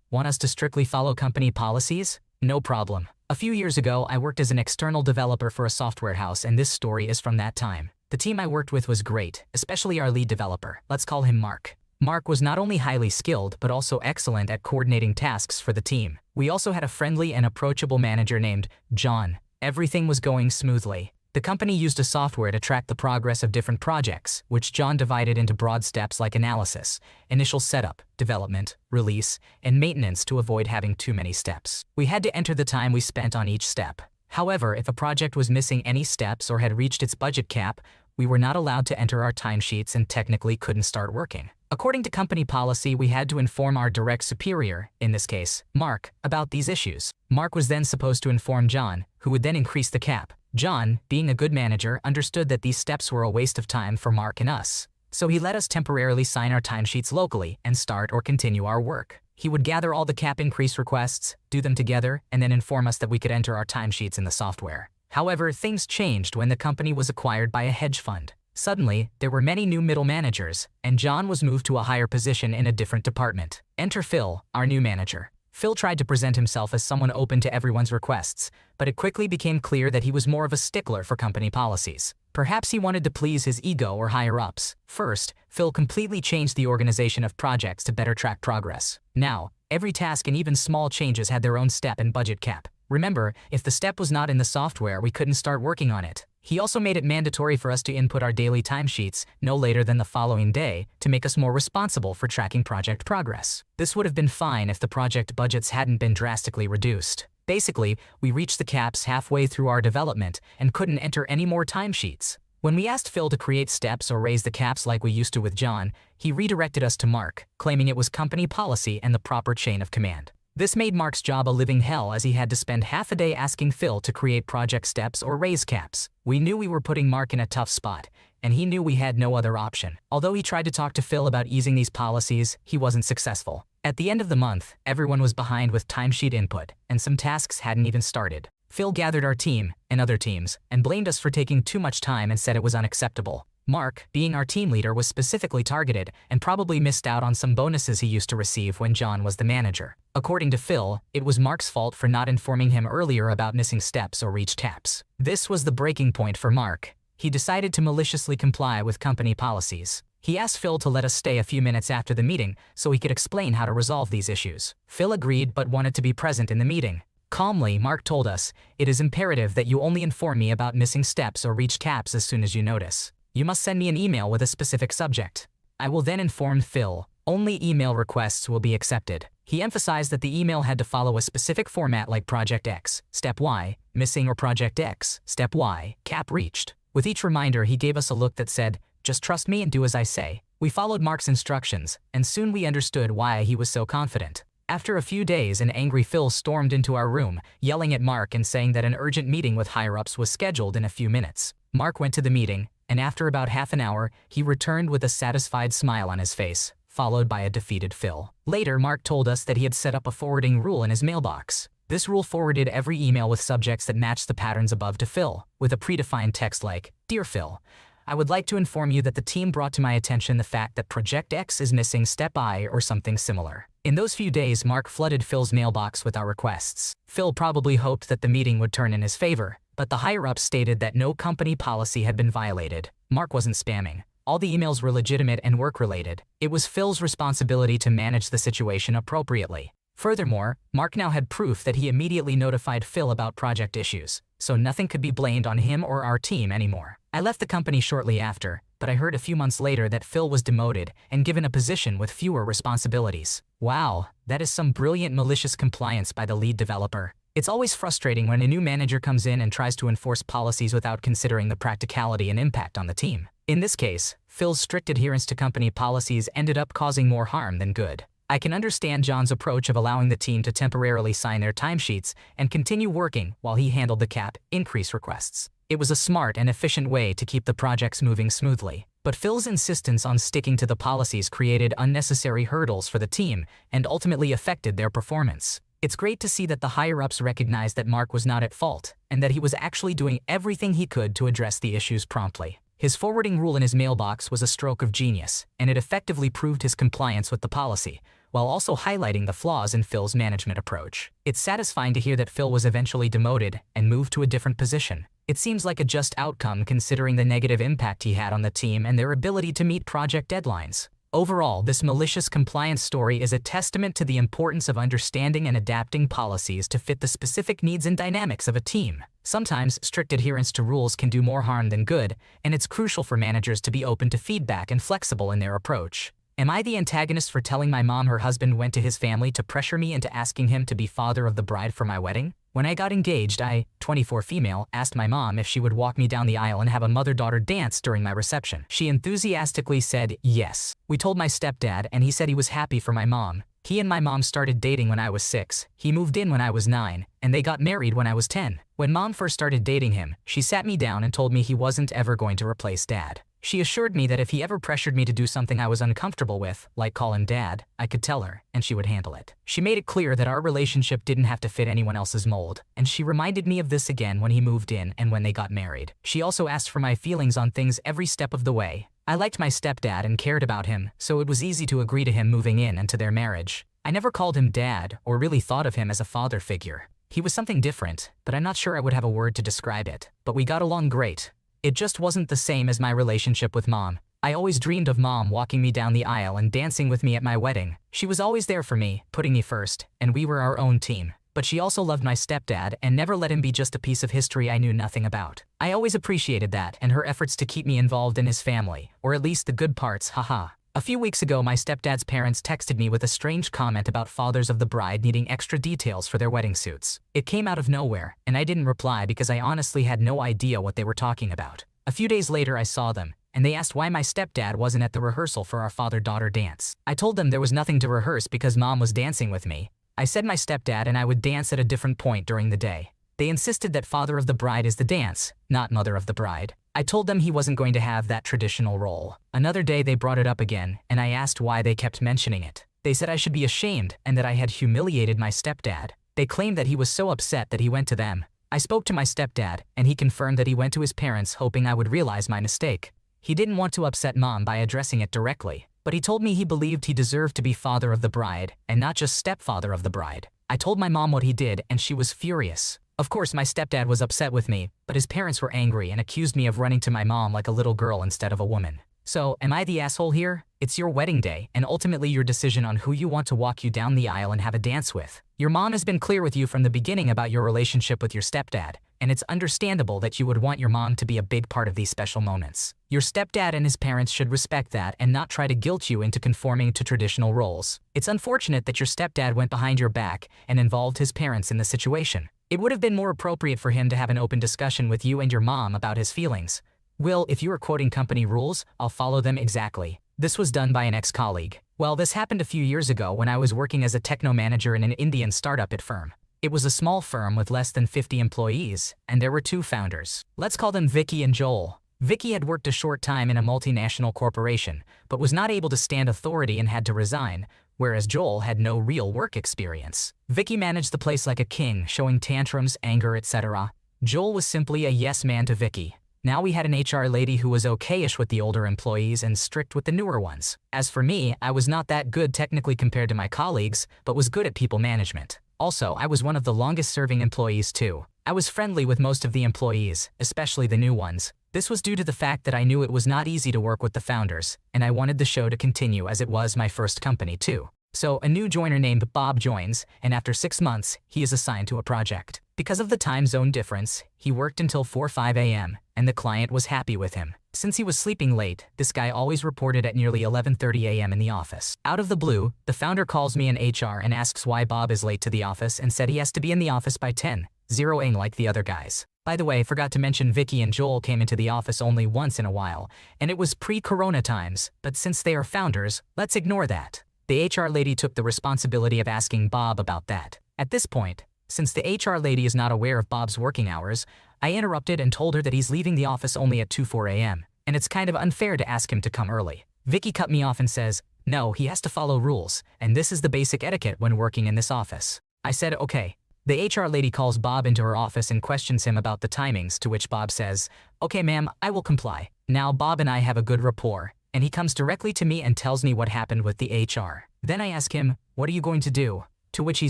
Want us to strictly follow company policies? No problem. A few years ago, I worked as an external developer for a software house, and this story is from that time. The team I worked with was great, especially our lead developer. Let's call him Mark. Mark was not only highly skilled, but also excellent at coordinating tasks for the team. We also had a friendly and approachable manager named John. Everything was going smoothly. The company used a software to track the progress of different projects, which John divided into broad steps like analysis, initial setup, development, release, and maintenance to avoid having too many steps. We had to enter the time we spent on each step. However, if a project was missing any steps or had reached its budget cap, we were not allowed to enter our timesheets and technically couldn't start working. According to company policy, we had to inform our direct superior, in this case, Mark, about these issues. Mark was then supposed to inform John, who would then increase the cap. John, being a good manager, understood that these steps were a waste of time for Mark and us. So he let us temporarily sign our timesheets locally and start or continue our work. He would gather all the cap increase requests, do them together, and then inform us that we could enter our timesheets in the software. However, things changed when the company was acquired by a hedge fund. Suddenly, there were many new middle managers, and John was moved to a higher position in a different department. Enter Phil, our new manager. Phil tried to present himself as someone open to everyone's requests, but it quickly became clear that he was more of a stickler for company policies. Perhaps he wanted to please his ego or higher-ups. First, Phil completely changed the organization of projects to better track progress. Now, every task and even small changes had their own step and budget cap. Remember, if the step was not in the software, we couldn't start working on it. He also made it mandatory for us to input our daily timesheets no later than the following day to make us more responsible for tracking project progress. This would have been fine if the project budgets hadn't been drastically reduced. Basically, we reached the caps halfway through our development and couldn't enter any more timesheets. When we asked Phil to create steps or raise the caps like we used to with John, he redirected us to Mark, claiming it was company policy and the proper chain of command. This made Mark's job a living hell, as he had to spend half a day asking Phil to create project steps or raise caps. We knew we were putting Mark in a tough spot, and he knew we had no other option. Although he tried to talk to Phil about easing these policies, he wasn't successful. At the end of the month, everyone was behind with timesheet input, and some tasks hadn't even started. Phil gathered our team, and other teams, and blamed us for taking too much time and said it was unacceptable. Mark, being our team leader, was specifically targeted and probably missed out on some bonuses he used to receive when John was the manager. According to Phil, it was Mark's fault for not informing him earlier about missing steps or reached caps. This was the breaking point for Mark. He decided to maliciously comply with company policies. He asked Phil to let us stay a few minutes after the meeting so he could explain how to resolve these issues. Phil agreed but wanted to be present in the meeting. Calmly, Mark told us, "It is imperative that you only inform me about missing steps or reached caps as soon as you notice. You must send me an email with a specific subject. I will then inform Phil. Only email requests will be accepted." He emphasized that the email had to follow a specific format like Project X, Step Y, missing, or Project X, Step Y, cap reached. With each reminder, he gave us a look that said, "Just trust me and do as I say." We followed Mark's instructions, and soon we understood why he was so confident. After a few days, an angry Phil stormed into our room, yelling at Mark and saying that an urgent meeting with higher-ups was scheduled in a few minutes. Mark went to the meeting, and after about half an hour, he returned with a satisfied smile on his face, followed by a defeated Phil. Later, Mark told us that he had set up a forwarding rule in his mailbox. This rule forwarded every email with subjects that matched the patterns above to Phil, with a predefined text like, "Dear Phil, I would like to inform you that the team brought to my attention the fact that Project X is missing Step I," or something similar. In those few days, Mark flooded Phil's mailbox with our requests. Phil probably hoped that the meeting would turn in his favor, but the higher-ups stated that no company policy had been violated. Mark wasn't spamming. All the emails were legitimate and work-related. It was Phil's responsibility to manage the situation appropriately. Furthermore, Mark now had proof that he immediately notified Phil about project issues, so nothing could be blamed on him or our team anymore. I left the company shortly after, but I heard a few months later that Phil was demoted and given a position with fewer responsibilities. Wow, that is some brilliant malicious compliance by the lead developer. It's always frustrating when a new manager comes in and tries to enforce policies without considering the practicality and impact on the team. In this case, Phil's strict adherence to company policies ended up causing more harm than good. I can understand John's approach of allowing the team to temporarily sign their timesheets and continue working while he handled the cap increase requests. It was a smart and efficient way to keep the projects moving smoothly. But Phil's insistence on sticking to the policies created unnecessary hurdles for the team and ultimately affected their performance. It's great to see that the higher-ups recognized that Mark was not at fault and that he was actually doing everything he could to address the issues promptly. His forwarding rule in his mailbox was a stroke of genius, and it effectively proved his compliance with the policy, while also highlighting the flaws in Phil's management approach. It's satisfying to hear that Phil was eventually demoted and moved to a different position. It seems like a just outcome considering the negative impact he had on the team and their ability to meet project deadlines. Overall, this malicious compliance story is a testament to the importance of understanding and adapting policies to fit the specific needs and dynamics of a team. Sometimes, strict adherence to rules can do more harm than good, and it's crucial for managers to be open to feedback and flexible in their approach. Am I the antagonist for telling my mom her husband went to his family to pressure me into asking him to be father of the bride for my wedding? When I got engaged, I, 24 female, asked my mom if she would walk me down the aisle and have a mother-daughter dance during my reception. She enthusiastically said yes. We told my stepdad, and he said he was happy for my mom. He and my mom started dating when I was 6, he moved in when I was 9, and they got married when I was 10. When mom first started dating him, she sat me down and told me he wasn't ever going to replace dad. She assured me that if he ever pressured me to do something I was uncomfortable with, like call him dad, I could tell her, and she would handle it. She made it clear that our relationship didn't have to fit anyone else's mold, and she reminded me of this again when he moved in and when they got married. She also asked for my feelings on things every step of the way. I liked my stepdad and cared about him, so it was easy to agree to him moving in and to their marriage. I never called him dad or really thought of him as a father figure. He was something different, but I'm not sure I would have a word to describe it. But we got along great. It just wasn't the same as my relationship with mom. I always dreamed of mom walking me down the aisle and dancing with me at my wedding. She was always there for me, putting me first, and we were our own team. But she also loved my stepdad and never let him be just a piece of history I knew nothing about. I always appreciated that and her efforts to keep me involved in his family, or at least the good parts, haha. A few weeks ago, my stepdad's parents texted me with a strange comment about fathers of the bride needing extra details for their wedding suits. It came out of nowhere, and I didn't reply because I honestly had no idea what they were talking about. A few days later, I saw them, and they asked why my stepdad wasn't at the rehearsal for our father-daughter dance. I told them there was nothing to rehearse because mom was dancing with me. I said my stepdad and I would dance at a different point during the day. They insisted that father of the bride is the dance, not mother of the bride. I told them he wasn't going to have that traditional role. Another day they brought it up again, and I asked why they kept mentioning it. They said I should be ashamed and that I had humiliated my stepdad. They claimed that he was so upset that he went to them. I spoke to my stepdad, and he confirmed that he went to his parents hoping I would realize my mistake. He didn't want to upset mom by addressing it directly, but he told me he believed he deserved to be father of the bride, and not just stepfather of the bride. I told my mom what he did, and she was furious. Of course, my stepdad was upset with me, but his parents were angry and accused me of running to my mom like a little girl instead of a woman. So, am I the asshole here? It's your wedding day, and ultimately your decision on who you want to walk you down the aisle and have a dance with. Your mom has been clear with you from the beginning about your relationship with your stepdad, and it's understandable that you would want your mom to be a big part of these special moments. Your stepdad and his parents should respect that and not try to guilt you into conforming to traditional roles. It's unfortunate that your stepdad went behind your back and involved his parents in the situation. It would have been more appropriate for him to have an open discussion with you and your mom about his feelings. Will, if you are quoting company rules, I'll follow them exactly. This was done by an ex-colleague. Well, this happened a few years ago when I was working as a techno manager in an Indian startup firm. It was a small firm with less than 50 employees, and there were 2 founders. Let's call them Vicky and Joel. Vicky had worked a short time in a multinational corporation, but was not able to stand authority and had to resign, whereas Joel had no real work experience. Vicky managed the place like a king, showing tantrums, anger, etc. Joel was simply a yes man to Vicky. Now we had an HR lady who was okay-ish with the older employees and strict with the newer ones. As for me, I was not that good technically compared to my colleagues, but was good at people management. Also, I was one of the longest-serving employees too. I was friendly with most of the employees, especially the new ones. This was due to the fact that I knew it was not easy to work with the founders, and I wanted the show to continue as it was my first company too. So a new joiner named Bob joins, and after 6 months, he is assigned to a project. Because of the time zone difference, he worked until 4-5 a.m., and the client was happy with him. Since he was sleeping late, this guy always reported at nearly 11:30 a.m. in the office. Out of the blue, the founder calls me in HR and asks why Bob is late to the office and said he has to be in the office by 10:00 like the other guys. By the way, forgot to mention Vicky and Joel came into the office only once in a while, and it was pre-corona times, but since they are founders, let's ignore that. The HR lady took the responsibility of asking Bob about that. At this point, since the HR lady is not aware of Bob's working hours, I interrupted and told her that he's leaving the office only at 2-4 a.m., and it's kind of unfair to ask him to come early. Vicky cut me off and says, no, he has to follow rules, and this is the basic etiquette when working in this office. I said, okay. The HR lady calls Bob into her office and questions him about the timings, to which Bob says, okay ma'am, I will comply. Now Bob and I have a good rapport, and he comes directly to me and tells me what happened with the HR. Then I ask him, "What are you going to do?" To which he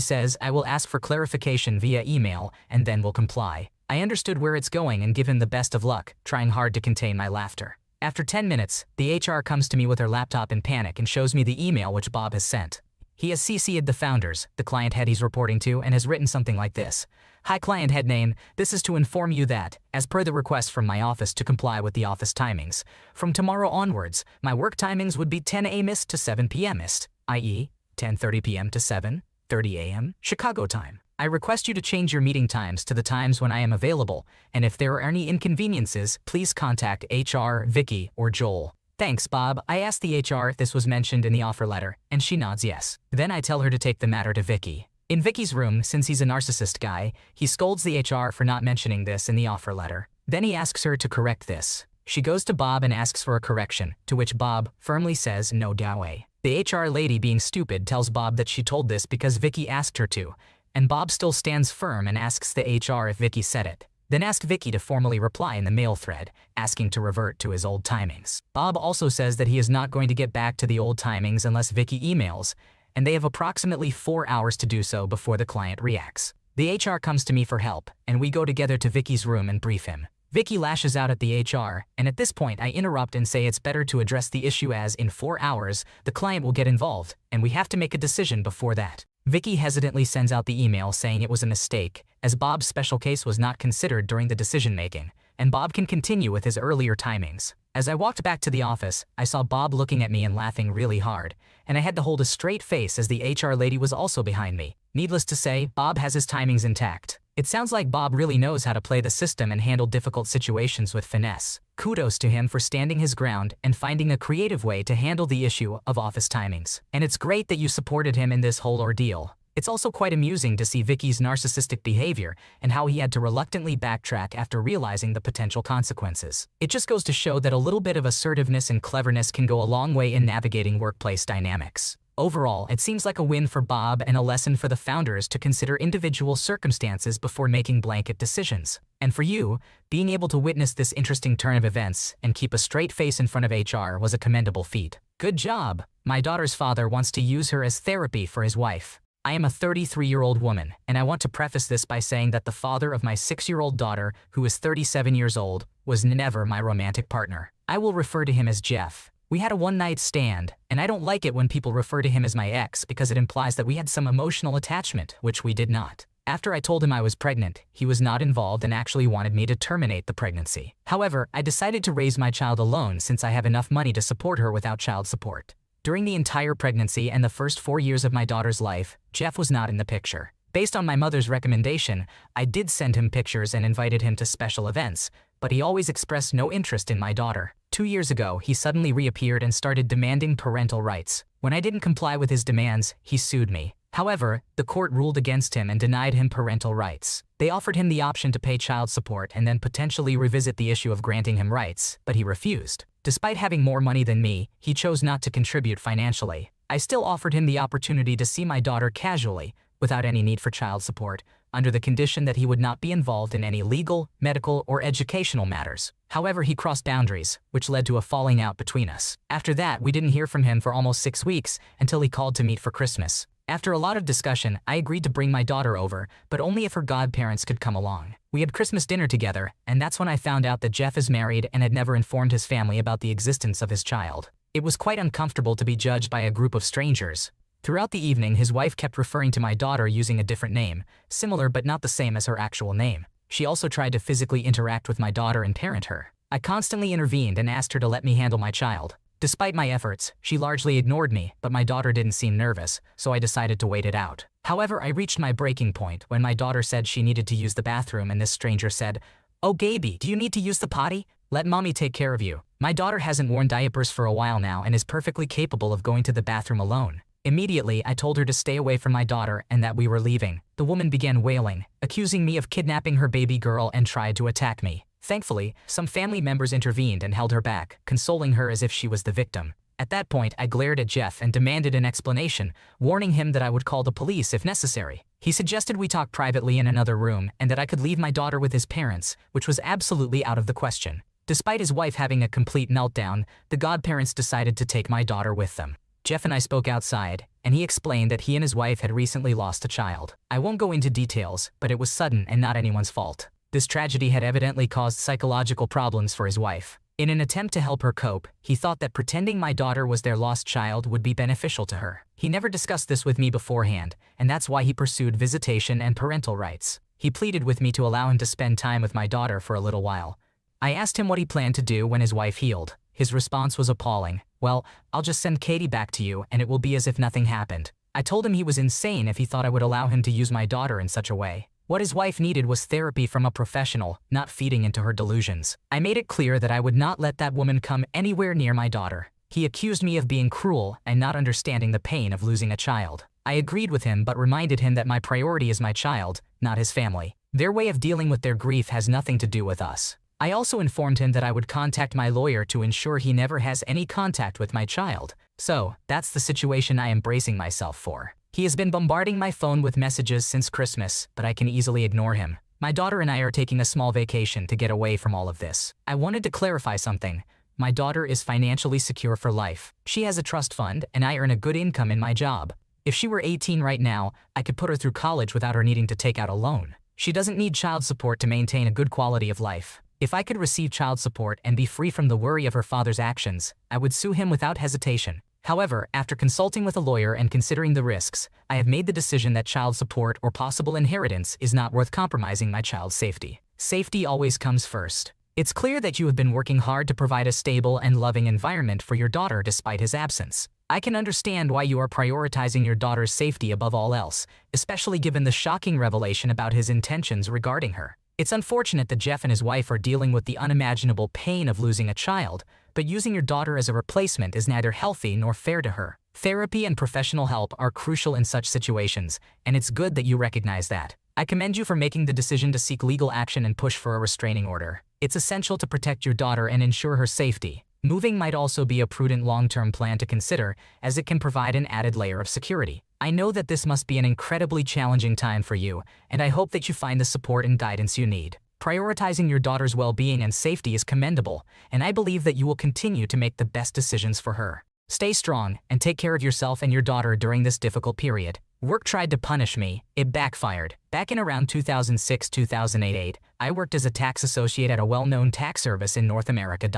says, "I will ask for clarification via email and then will comply." I understood where it's going and give him the best of luck, trying hard to contain my laughter. After 10 minutes, the HR comes to me with her laptop in panic and shows me the email which Bob has sent. He has CC'd the founders, the client head he's reporting to, and has written something like this. "Hi client head name, this is to inform you that, as per the request from my office to comply with the office timings, from tomorrow onwards, my work timings would be 10 a.m. to 7 p.m., i.e., 10:30 p.m. to 7:30 a.m. Chicago time. I request you to change your meeting times to the times when I am available, and if there are any inconveniences, please contact HR, Vicky, or Joel. Thanks, Bob." I asked the HR if this was mentioned in the offer letter, and she nods yes. Then I tell her to take the matter to Vicky. In Vicky's room, since he's a narcissist guy, he scolds the HR for not mentioning this in the offer letter. Then he asks her to correct this. She goes to Bob and asks for a correction, to which Bob firmly says no way. The HR lady, being stupid, tells Bob that she told this because Vicky asked her to, and Bob still stands firm and asks the HR if Vicky said it. Then ask Vicky to formally reply in the mail thread, asking to revert to his old timings. Bob also says that he is not going to get back to the old timings unless Vicky emails, and they have approximately 4 hours to do so before the client reacts. The HR comes to me for help, and we go together to Vicky's room and brief him. Vicky lashes out at the HR, and at this point I interrupt and say it's better to address the issue as in 4 hours, the client will get involved, and we have to make a decision before that. Vicky hesitantly sends out the email saying it was a mistake, as Bob's special case was not considered during the decision-making, and Bob can continue with his earlier timings. As I walked back to the office, I saw Bob looking at me and laughing really hard, and I had to hold a straight face as the HR lady was also behind me. Needless to say, Bob has his timings intact. It sounds like Bob really knows how to play the system and handle difficult situations with finesse. Kudos to him for standing his ground and finding a creative way to handle the issue of office timings. And it's great that you supported him in this whole ordeal. It's also quite amusing to see Vicky's narcissistic behavior and how he had to reluctantly backtrack after realizing the potential consequences. It just goes to show that a little bit of assertiveness and cleverness can go a long way in navigating workplace dynamics. Overall, it seems like a win for Bob and a lesson for the founders to consider individual circumstances before making blanket decisions. And for you, being able to witness this interesting turn of events and keep a straight face in front of HR was a commendable feat. Good job! My daughter's father wants to use her as therapy for his wife. I am a 33-year-old woman, and I want to preface this by saying that the father of my 6-year-old daughter, who is 37 years old, was never my romantic partner. I will refer to him as Jeff. We had a one-night stand, and I don't like it when people refer to him as my ex because it implies that we had some emotional attachment, which we did not. After I told him I was pregnant, he was not involved and actually wanted me to terminate the pregnancy. However, I decided to raise my child alone since I have enough money to support her without child support. During the entire pregnancy and the first 4 years of my daughter's life, Jeff was not in the picture. Based on my mother's recommendation, I did send him pictures and invited him to special events, but he always expressed no interest in my daughter. 2 years ago, he suddenly reappeared and started demanding parental rights. When I didn't comply with his demands, he sued me. However, the court ruled against him and denied him parental rights. They offered him the option to pay child support and then potentially revisit the issue of granting him rights, but he refused. Despite having more money than me, he chose not to contribute financially. I still offered him the opportunity to see my daughter casually, without any need for child support, under the condition that he would not be involved in any legal, medical, or educational matters. However, he crossed boundaries, which led to a falling out between us. After that, we didn't hear from him for almost 6 weeks until he called to meet for Christmas. After a lot of discussion, I agreed to bring my daughter over, but only if her godparents could come along. We had Christmas dinner together, and that's when I found out that Jeff is married and had never informed his family about the existence of his child. It was quite uncomfortable to be judged by a group of strangers. Throughout the evening, his wife kept referring to my daughter using a different name, similar but not the same as her actual name. She also tried to physically interact with my daughter and parent her. I constantly intervened and asked her to let me handle my child. Despite my efforts, she largely ignored me, but my daughter didn't seem nervous, so I decided to wait it out. However, I reached my breaking point when my daughter said she needed to use the bathroom and this stranger said, "Oh Gaby, do you need to use the potty? Let mommy take care of you." My daughter hasn't worn diapers for a while now and is perfectly capable of going to the bathroom alone. Immediately, I told her to stay away from my daughter and that we were leaving. The woman began wailing, accusing me of kidnapping her baby girl and tried to attack me. Thankfully, some family members intervened and held her back, consoling her as if she was the victim. At that point, I glared at Jeff and demanded an explanation, warning him that I would call the police if necessary. He suggested we talk privately in another room and that I could leave my daughter with his parents, which was absolutely out of the question. Despite his wife having a complete meltdown, the godparents decided to take my daughter with them. Jeff and I spoke outside, and he explained that he and his wife had recently lost a child. I won't go into details, but it was sudden and not anyone's fault. This tragedy had evidently caused psychological problems for his wife. In an attempt to help her cope, he thought that pretending my daughter was their lost child would be beneficial to her. He never discussed this with me beforehand, and that's why he pursued visitation and parental rights. He pleaded with me to allow him to spend time with my daughter for a little while. I asked him what he planned to do when his wife healed. His response was appalling. "Well, I'll just send Katie back to you and it will be as if nothing happened." I told him he was insane if he thought I would allow him to use my daughter in such a way. What his wife needed was therapy from a professional, not feeding into her delusions. I made it clear that I would not let that woman come anywhere near my daughter. He accused me of being cruel and not understanding the pain of losing a child. I agreed with him but reminded him that my priority is my child, not his family. Their way of dealing with their grief has nothing to do with us. I also informed him that I would contact my lawyer to ensure he never has any contact with my child. So, that's the situation I am bracing myself for. He has been bombarding my phone with messages since Christmas, but I can easily ignore him. My daughter and I are taking a small vacation to get away from all of this. I wanted to clarify something. My daughter is financially secure for life. She has a trust fund, and I earn a good income in my job. If she were 18 right now, I could put her through college without her needing to take out a loan. She doesn't need child support to maintain a good quality of life. If I could receive child support and be free from the worry of her father's actions, I would sue him without hesitation. However, after consulting with a lawyer and considering the risks, I have made the decision that child support or possible inheritance is not worth compromising my child's safety. Safety always comes first. It's clear that you have been working hard to provide a stable and loving environment for your daughter despite his absence. I can understand why you are prioritizing your daughter's safety above all else, especially given the shocking revelation about his intentions regarding her. It's unfortunate that Jeff and his wife are dealing with the unimaginable pain of losing a child, but using your daughter as a replacement is neither healthy nor fair to her. Therapy and professional help are crucial in such situations, and it's good that you recognize that. I commend you for making the decision to seek legal action and push for a restraining order. It's essential to protect your daughter and ensure her safety. Moving might also be a prudent long-term plan to consider, as it can provide an added layer of security. I know that this must be an incredibly challenging time for you, and I hope that you find the support and guidance you need. Prioritizing your daughter's well-being and safety is commendable, and I believe that you will continue to make the best decisions for her. Stay strong and take care of yourself and your daughter during this difficult period. Work tried to punish me. It backfired. Back in around 2006-2008, I worked as a tax associate at a well-known tax service in North America.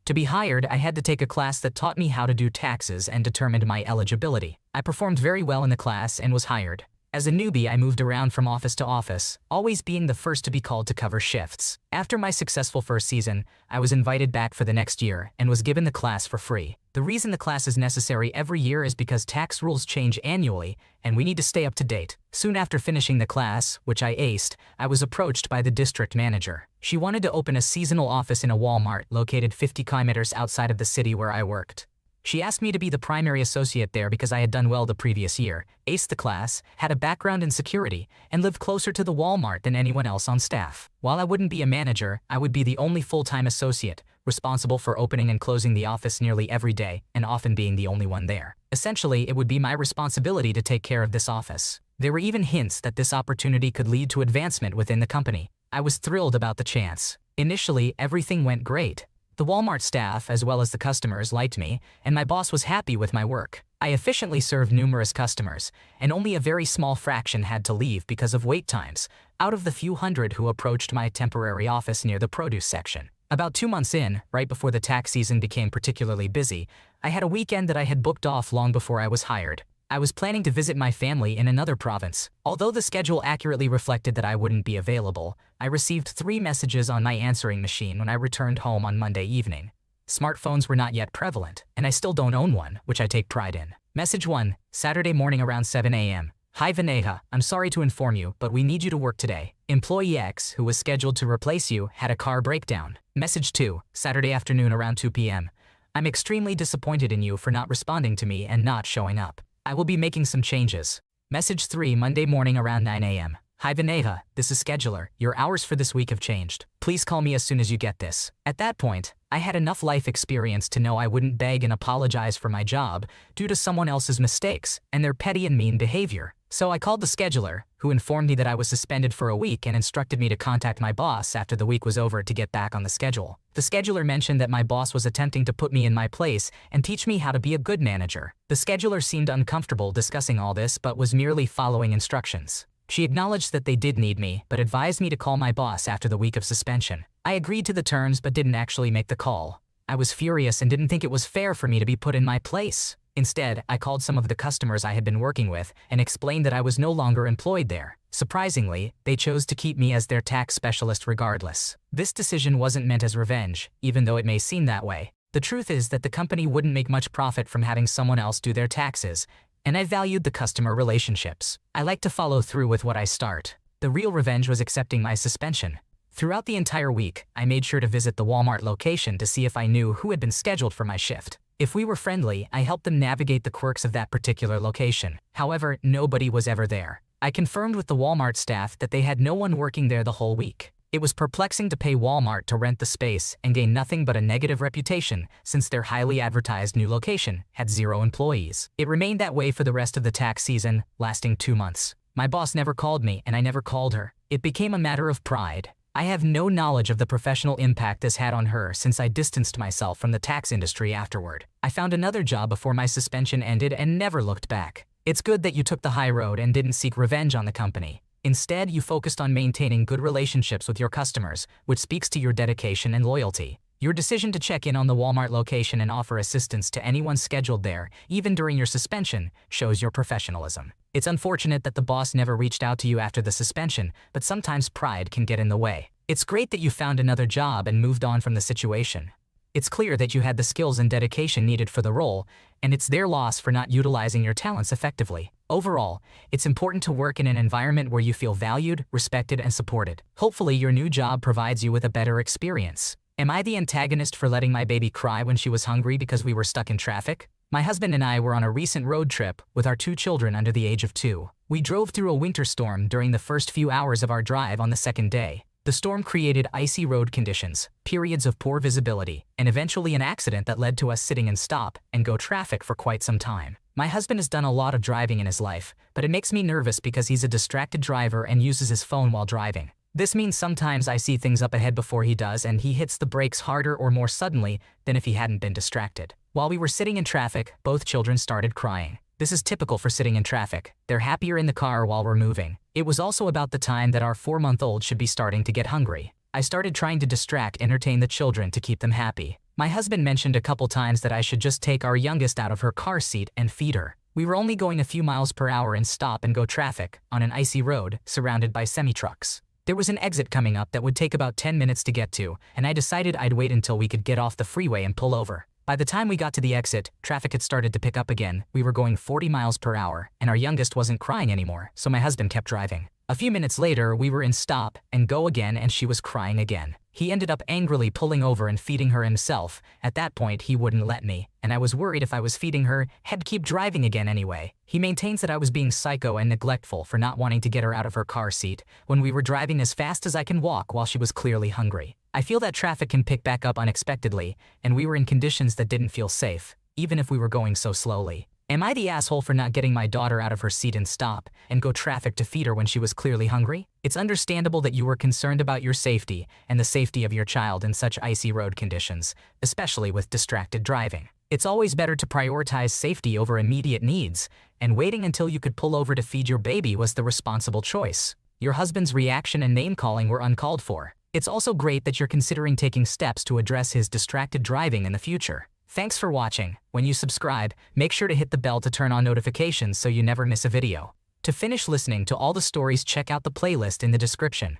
To be hired, I had to take a class that taught me how to do taxes and determined my eligibility. I performed very well in the class and was hired. As a newbie, I moved around from office to office, always being the first to be called to cover shifts. After my successful first season, I was invited back for the next year and was given the class for free. The reason the class is necessary every year is because tax rules change annually, and we need to stay up to date. Soon after finishing the class, which I aced, I was approached by the district manager. She wanted to open a seasonal office in a Walmart located 50 kilometers outside of the city where I worked. She asked me to be the primary associate there because I had done well the previous year, aced the class, had a background in security, and lived closer to the Walmart than anyone else on staff. While I wouldn't be a manager, I would be the only full-time associate, responsible for opening and closing the office nearly every day, and often being the only one there. Essentially, it would be my responsibility to take care of this office. There were even hints that this opportunity could lead to advancement within the company. I was thrilled about the chance. Initially, everything went great. The Walmart staff, as well as the customers, liked me, and my boss was happy with my work. I efficiently served numerous customers, and only a very small fraction had to leave because of wait times, out of the few hundred who approached my temporary office near the produce section. About 2 months in, right before the tax season became particularly busy, I had a weekend that I had booked off long before I was hired. I was planning to visit my family in another province. Although the schedule accurately reflected that I wouldn't be available, I received 3 messages on my answering machine when I returned home on Monday evening. Smartphones were not yet prevalent, and I still don't own one, which I take pride in. Message 1, Saturday morning around 7 a.m. Hi Vinayha, I'm sorry to inform you, but we need you to work today. Employee X, who was scheduled to replace you, had a car breakdown. Message 2, Saturday afternoon around 2 p.m. I'm extremely disappointed in you for not responding to me and not showing up. I will be making some changes. Message 3, Monday morning around 9 a.m. "Hi Vinaya, this is Scheduler. Your hours for this week have changed. Please call me as soon as you get this." At that point, I had enough life experience to know I wouldn't beg and apologize for my job due to someone else's mistakes and their petty and mean behavior. So I called the scheduler, who informed me that I was suspended for a week and instructed me to contact my boss after the week was over to get back on the schedule. The scheduler mentioned that my boss was attempting to put me in my place and teach me how to be a good manager. The scheduler seemed uncomfortable discussing all this but was merely following instructions. She acknowledged that they did need me, but advised me to call my boss after the week of suspension. I agreed to the terms but didn't actually make the call. I was furious and didn't think it was fair for me to be put in my place. Instead, I called some of the customers I had been working with and explained that I was no longer employed there. Surprisingly, they chose to keep me as their tax specialist regardless. This decision wasn't meant as revenge, even though it may seem that way. The truth is that the company wouldn't make much profit from having someone else do their taxes, and I valued the customer relationships. I like to follow through with what I start. The real revenge was accepting my suspension. Throughout the entire week, I made sure to visit the Walmart location to see if I knew who had been scheduled for my shift. If we were friendly, I helped them navigate the quirks of that particular location. However, nobody was ever there. I confirmed with the Walmart staff that they had no one working there the whole week. It was perplexing to pay Walmart to rent the space and gain nothing but a negative reputation since their highly advertised new location had 0 employees. It remained that way for the rest of the tax season, lasting 2 months. My boss never called me and I never called her. It became a matter of pride. I have no knowledge of the professional impact this had on her since I distanced myself from the tax industry afterward. I found another job before my suspension ended and never looked back. It's good that you took the high road and didn't seek revenge on the company. Instead, you focused on maintaining good relationships with your customers, which speaks to your dedication and loyalty. Your decision to check in on the Walmart location and offer assistance to anyone scheduled there, even during your suspension, shows your professionalism. It's unfortunate that the boss never reached out to you after the suspension, but sometimes pride can get in the way. It's great that you found another job and moved on from the situation. It's clear that you had the skills and dedication needed for the role, and it's their loss for not utilizing your talents effectively. Overall, it's important to work in an environment where you feel valued, respected, and supported. Hopefully, your new job provides you with a better experience. Am I the antagonist for letting my baby cry when she was hungry because we were stuck in traffic? My husband and I were on a recent road trip with our 2 children under the age of 2. We drove through a winter storm during the first few hours of our drive on the second day. The storm created icy road conditions, periods of poor visibility, and eventually an accident that led to us sitting in stop and go traffic for quite some time. My husband has done a lot of driving in his life, but it makes me nervous because he's a distracted driver and uses his phone while driving. This means sometimes I see things up ahead before he does and he hits the brakes harder or more suddenly than if he hadn't been distracted. While we were sitting in traffic, both children started crying. This is typical for sitting in traffic. They're happier in the car while we're moving. It was also about the time that our 4-month-old should be starting to get hungry. I started trying to entertain the children to keep them happy. My husband mentioned a couple times that I should just take our youngest out of her car seat and feed her. We were only going a few miles per hour in stop-and-go traffic on an icy road surrounded by semi-trucks. There was an exit coming up that would take about 10 minutes to get to, and I decided I'd wait until we could get off the freeway and pull over. By the time we got to the exit, traffic had started to pick up again. We were going 40 miles per hour, and our youngest wasn't crying anymore, so my husband kept driving. A few minutes later, we were in stop and go again and she was crying again. He ended up angrily pulling over and feeding her himself. At that point, he wouldn't let me, and I was worried if I was feeding her, he'd keep driving again anyway. He maintains that I was being psycho and neglectful for not wanting to get her out of her car seat when we were driving as fast as I can walk while she was clearly hungry. I feel that traffic can pick back up unexpectedly, and we were in conditions that didn't feel safe, even if we were going so slowly. Am I the asshole for not getting my daughter out of her seat and stop and go traffic to feed her when she was clearly hungry? It's understandable that you were concerned about your safety and the safety of your child in such icy road conditions, especially with distracted driving. It's always better to prioritize safety over immediate needs, and waiting until you could pull over to feed your baby was the responsible choice. Your husband's reaction and name-calling were uncalled for. It's also great that you're considering taking steps to address his distracted driving in the future. Thanks for watching. When you subscribe, make sure to hit the bell to turn on notifications so you never miss a video. To finish listening to all the stories, check out the playlist in the description.